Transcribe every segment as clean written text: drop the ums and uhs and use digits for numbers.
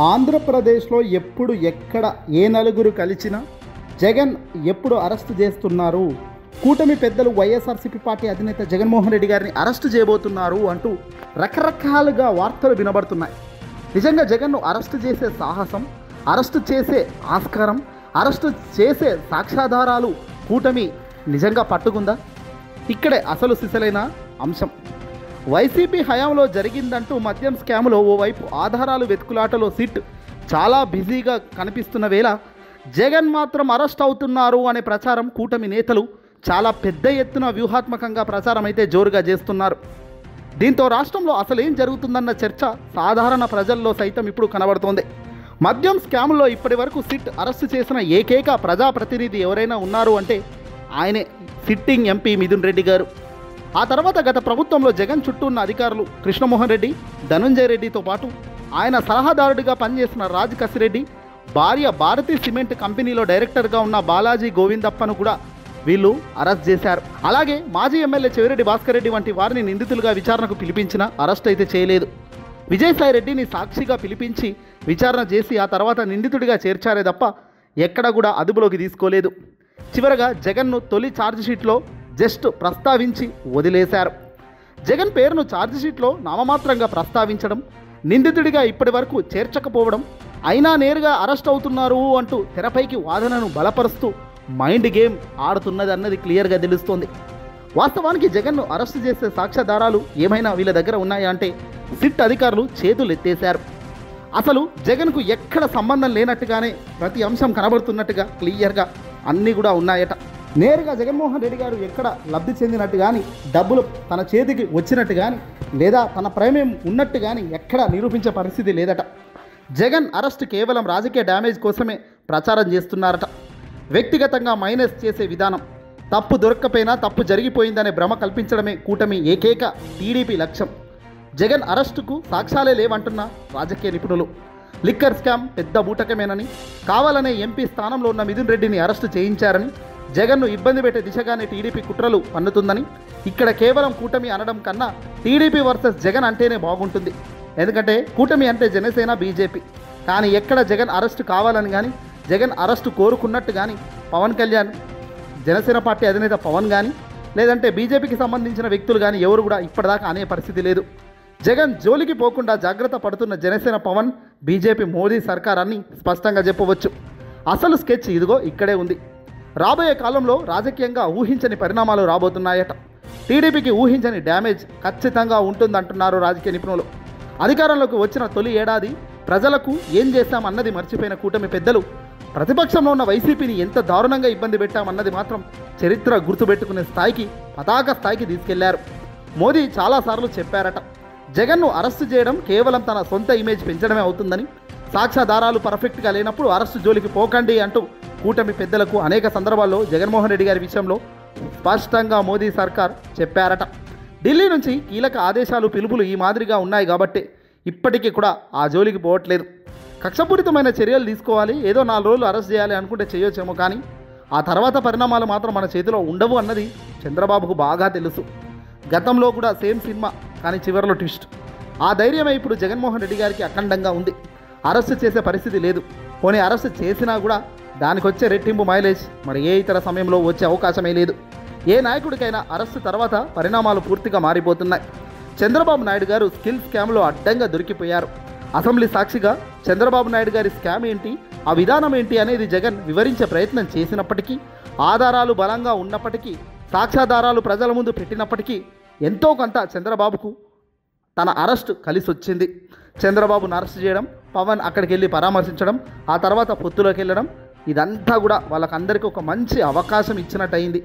ఆంధ్రప్రదేశ్లో ఎప్పుడు ఎక్కడ ఏ నలుగురు కలిసినా జగన్ ఎప్పుడు అరెస్టు చేస్తున్నారు, కూటమి పెద్దలు వైఎస్ఆర్సీపీ పార్టీ అధినేత జగన్మోహన్ రెడ్డి గారిని అరెస్టు చేయబోతున్నారు అంటూ రకరకాలుగా వార్తలు వినబడుతున్నాయి. నిజంగా జగన్ను అరెస్టు చేసే సాహసం, అరెస్టు చేసే ఆస్కారం, అరెస్టు చేసే సాక్ష్యాధారాలు కూటమి నిజంగా పట్టుకుందా? ఇక్కడే అసలు సిసలైన అంశం. వైసీపీ హయాంలో జరిగిందంటూ మద్యం స్కామ్లో ఓవైపు ఆధారాలు వెతుకులాటలో సిట్ చాలా బిజీగా కనిపిస్తున్న వేళ జగన్ మాత్రం అరెస్ట్ అవుతున్నారు అనే ప్రచారం కూటమి నేతలు చాలా పెద్ద ఎత్తున వ్యూహాత్మకంగా ప్రచారం అయితే జోరుగా చేస్తున్నారు. దీంతో రాష్ట్రంలో అసలు ఏం జరుగుతుందన్న చర్చ సాధారణ ప్రజల్లో సైతం ఇప్పుడు కనబడుతోంది. మద్యం స్కామ్లో ఇప్పటి వరకు సిట్ అరెస్టు చేసిన ఏకైక ప్రజాప్రతినిధి ఎవరైనా ఉన్నారు అంటే ఆయనే, సిట్టింగ్ ఎంపీ మిథున్ రెడ్డి గారు. ఆ తర్వాత గత ప్రభుత్వంలో జగన్ చుట్టూ ఉన్న అధికారులు కృష్ణమోహన్ రెడ్డి, ధనుంజయ రెడ్డితో పాటు ఆయన సలహాదారుడిగా పనిచేసిన రాజ్ కసిరెడ్డి, భార్య భారతీ సిమెంట్ కంపెనీలో డైరెక్టర్గా ఉన్న బాలాజీ గోవిందప్పను కూడా వీళ్ళు అరెస్ట్ చేశారు. అలాగే మాజీ ఎమ్మెల్యే చెవిరెడ్డి భాస్కర్ రెడ్డి వంటి వారిని నిందితులుగా విచారణకు పిలిపించినా అరెస్ట్ అయితే చేయలేదు. విజయసాయి రెడ్డిని సాక్షిగా పిలిపించి విచారణ చేసి ఆ తర్వాత నిందితుడిగా చేర్చారే తప్ప ఎక్కడ కూడా అదుపులోకి తీసుకోలేదు. చివరగా జగన్ను తొలి ఛార్జిషీట్లో జస్ట్ ప్రస్తావించి వదిలేశారు. జగన్ పేరును ఛార్జిషీట్లో నామమాత్రంగా ప్రస్తావించడం, నిందితుడిగా ఇప్పటి వరకు చేర్చకపోవడం, అయినా నేరుగా అరెస్ట్ అవుతున్నారు అంటూ తెరపైకి వాదనను బలపరుస్తూ మైండ్ గేమ్ ఆడుతున్నది అన్నది క్లియర్గా తెలుస్తోంది. వాస్తవానికి జగన్ను అరెస్టు చేసే సాక్ష్యాధారాలు ఏమైనా వీళ్ళ దగ్గర ఉన్నాయా అంటే సిట్ అధికారులు చేతులు ఎత్తేశారు. అసలు జగన్కు ఎక్కడ సంబంధం లేనట్టుగానే ప్రతి అంశం కనబడుతున్నట్టుగా క్లియర్గా అన్నీ కూడా ఉన్నాయట. నేరుగా జగన్మోహన్ రెడ్డి గారు ఎక్కడ లబ్ధి చెందినట్టు కానీ, డబ్బులు తన చేతికి వచ్చినట్టు కానీ, లేదా తన ప్రేమేం ఉన్నట్టు కానీ ఎక్కడ నిరూపించే పరిస్థితి లేదట. జగన్ అరెస్ట్ కేవలం రాజకీయ డ్యామేజ్ కోసమే ప్రచారం చేస్తున్నారట. వ్యక్తిగతంగా మైనస్ చేసే విధానం, తప్పు దొరక్కపోయినా తప్పు జరిగిపోయిందనే భ్రమ కల్పించడమే కూటమి ఏకైక టీడీపీ లక్ష్యం. జగన్ అరెస్టుకు సాక్ష్యాలే లేవంటున్న రాజకీయ నిపుణులు. లిక్కర్ స్కామ్ పెద్ద బూటకమేనని, కావాలనే ఎంపీ స్థానంలో ఉన్న మిథున్ రెడ్డిని అరెస్టు చేయించారని, జగన్ను ఇబ్బంది పెట్టే దిశగానే టీడీపీ కుట్రలు పన్నుతుందని, ఇక్కడ కేవలం కూటమి అనడం కన్నా టీడీపీ వర్సెస్ జగన్ అంటేనే బాగుంటుంది. ఎందుకంటే కూటమి అంటే జనసేన, బీజేపీ. కానీ ఎక్కడ జగన్ అరెస్టు కావాలని కానీ, జగన్ అరెస్టు కోరుకున్నట్టు కానీ పవన్ కళ్యాణ్, జనసేన పార్టీ అధినేత పవన్ కానీ, లేదంటే బీజేపీకి సంబంధించిన వ్యక్తులు కానీ ఎవరు కూడా ఇప్పటిదాకా అనే పరిస్థితి లేదు. జగన్ జోలికి పోకుండా జాగ్రత్త పడుతున్న జనసేన, పవన్, బీజేపీ, మోదీ సర్కారాన్ని స్పష్టంగా చెప్పవచ్చు. అసలు స్కెచ్ ఇదిగో ఇక్కడే ఉంది. రాబోయే కాలంలో రాజకీయంగా ఊహించని పరిణామాలు రాబోతున్నాయట. టీడీపీకి ఊహించని డ్యామేజ్ ఖచ్చితంగా ఉంటుందంటున్నారు రాజకీయ నిపుణులు. అధికారంలోకి వచ్చిన తొలి ఏడాది ప్రజలకు ఏం చేశామన్నది మర్చిపోయిన కూటమి పెద్దలు ప్రతిపక్షంలో ఉన్న వైసీపీని ఎంత దారుణంగా ఇబ్బంది పెట్టామన్నది మాత్రం చరిత్ర గుర్తుపెట్టుకునే స్థాయికి, పతాక స్థాయికి తీసుకెళ్లారు. మోదీ చాలాసార్లు చెప్పారట, జగన్ను అరెస్టు చేయడం కేవలం తన సొంత ఇమేజ్ పెంచడమే అవుతుందని, సాక్ష్యాధారాలు పర్ఫెక్ట్గా లేనప్పుడు అరెస్టు జోలికి పోకండి అంటూ కూటమి పెద్దలకు అనేక సందర్భాల్లో జగన్మోహన్ రెడ్డి గారి విషయంలో స్పష్టంగా మోదీ సర్కార్ చెప్పారట. ఢిల్లీ నుంచి కీలక ఆదేశాలు, పిలుపులు ఈ మాదిరిగా ఉన్నాయి కాబట్టి ఇప్పటికీ కూడా ఆ జోలికి పోవట్లేదు. కక్షపూరితమైన చర్యలు తీసుకోవాలి, ఏదో 4 రోజులు అరెస్ట్ చేయాలి అనుకుంటే చేయొచ్చేమో, కానీ ఆ తర్వాత పరిణామాలు మాత్రం మన చేతిలో ఉండవు అన్నది చంద్రబాబుకు బాగా తెలుసు. గతంలో కూడా సేమ్ సినిమా, కానీ చివరిలో ట్విస్ట్. ఆ ధైర్యమే ఇప్పుడు జగన్మోహన్ రెడ్డి గారికి అఖండంగా ఉంది. అరెస్ట్ చేసే పరిస్థితి లేదు. పోనీ అరెస్ట్ చేసినా కూడా దానికి వచ్చే రెట్టింపు మైలేజ్ మరి ఏ ఇతర సమయంలో వచ్చే అవకాశమే లేదు. ఏ నాయకుడికైనా అరెస్టు తర్వాత పరిణామాలు పూర్తిగా మారిపోతున్నాయి. చంద్రబాబు నాయుడు గారు స్కిల్ స్కామ్లో అడ్డంగా దొరికిపోయారు. అసెంబ్లీ సాక్షిగా చంద్రబాబు నాయుడు గారి స్కామ్ ఏంటి, ఆ విధానం ఏంటి అనేది జగన్ వివరించే ప్రయత్నం చేసినప్పటికీ, ఆధారాలు బలంగా ఉన్నప్పటికీ, సాక్ష్యాధారాలు ప్రజల ముందు పెట్టినప్పటికీ ఎంతో కొంత చంద్రబాబుకు తన అరెస్టు కలిసి వచ్చింది. చంద్రబాబును అరెస్ట్ చేయడం, పవన్ అక్కడికి వెళ్ళి పరామర్శించడం, ఆ తర్వాత పొత్తులోకి వెళ్ళడం, ఇదంతా కూడా వాళ్ళకందరికీ ఒక మంచి అవకాశం ఇచ్చినట్టు అయింది.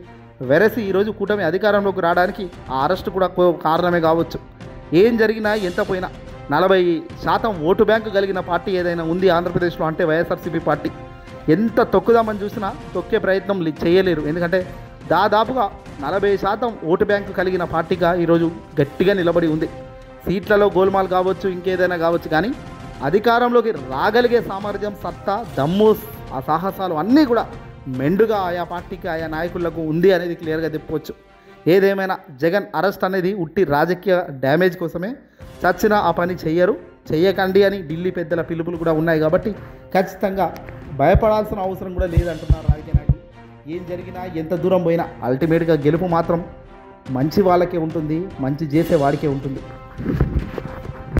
వెరసి ఈరోజు కూటమి అధికారంలోకి రావడానికి ఆ అరెస్టు కూడా కారణమే కావచ్చు. ఏం జరిగినా ఎంత పోయినా 40% ఓటు బ్యాంకు కలిగిన పార్టీ ఏదైనా ఉంది ఆంధ్రప్రదేశ్లో అంటే వైఎస్ఆర్సీపీ పార్టీ. ఎంత తొక్కుదామని చూసినా తొక్కే ప్రయత్నం చేయలేరు. ఎందుకంటే దాదాపుగా 40% ఓటు బ్యాంకు కలిగిన పార్టీగా ఈరోజు గట్టిగా నిలబడి ఉంది. సీట్లలో గోల్మాల్ కావచ్చు, ఇంకేదైనా కావచ్చు, కానీ అధికారంలోకి రాగలిగే సామర్థ్యం, సత్తా, దమ్ము, ఆ సాహసాలు అన్నీ కూడా మెండుగా ఆయా పార్టీకి, ఆయా నాయకులకు ఉంది అనేది క్లియర్గా చెప్పుకోవచ్చు. ఏదేమైనా జగన్ అరెస్ట్ అనేది ఉట్టి రాజకీయ డ్యామేజ్ కోసమే. చచ్చినా ఆ పని చెయ్యరు, చేయకండి అని ఢిల్లీ పెద్దల పిలుపులు కూడా ఉన్నాయి. కాబట్టి ఖచ్చితంగా భయపడాల్సిన అవసరం కూడా లేదంటున్నారు రాజకీయ నాయకులు. ఏం జరిగినా ఎంత దూరం పోయినా అల్టిమేట్గా గెలుపు మాత్రం మంచి వాళ్ళకే ఉంటుంది, మంచి చేసే వాడికే ఉంటుంది.